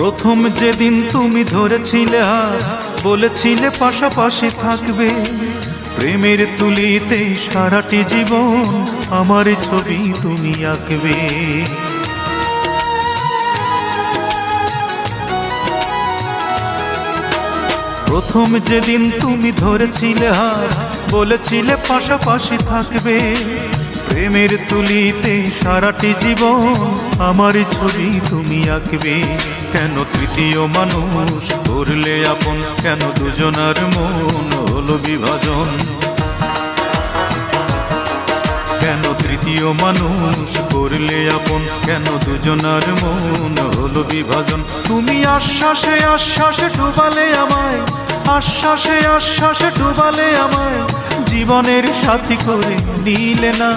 প্রথম যেদিন তুমি ধরেছিলে হাত, বলেছিলে পাশাপাশি থাকবে, প্রেমের তুলিতে সারাটি জীবন আমার ছবি তুমি আঁকবে। প্রথম যেদিন তুমি ধরেছিলে হাত, বলেছিলে পাশাপাশি থাকবে, প্রেমের তুলিতে সারাটি জীবন আমার ছবি তুমি আঁকবে। কেন তৃতীয় মানুষ করলে আপন, কেন দুজনার মন হলো বিভাজন? কেন তৃতীয় মানুষ করলে আপন, কেন দুজনার মন হলো বিভাজন? তুমি আশ্বাসে আশ্বাসে ডুবালে আমায়, আশ্বাসে আশ্বাসে ডুবালে আমায়, জীবনের সাথী করে নিলে না।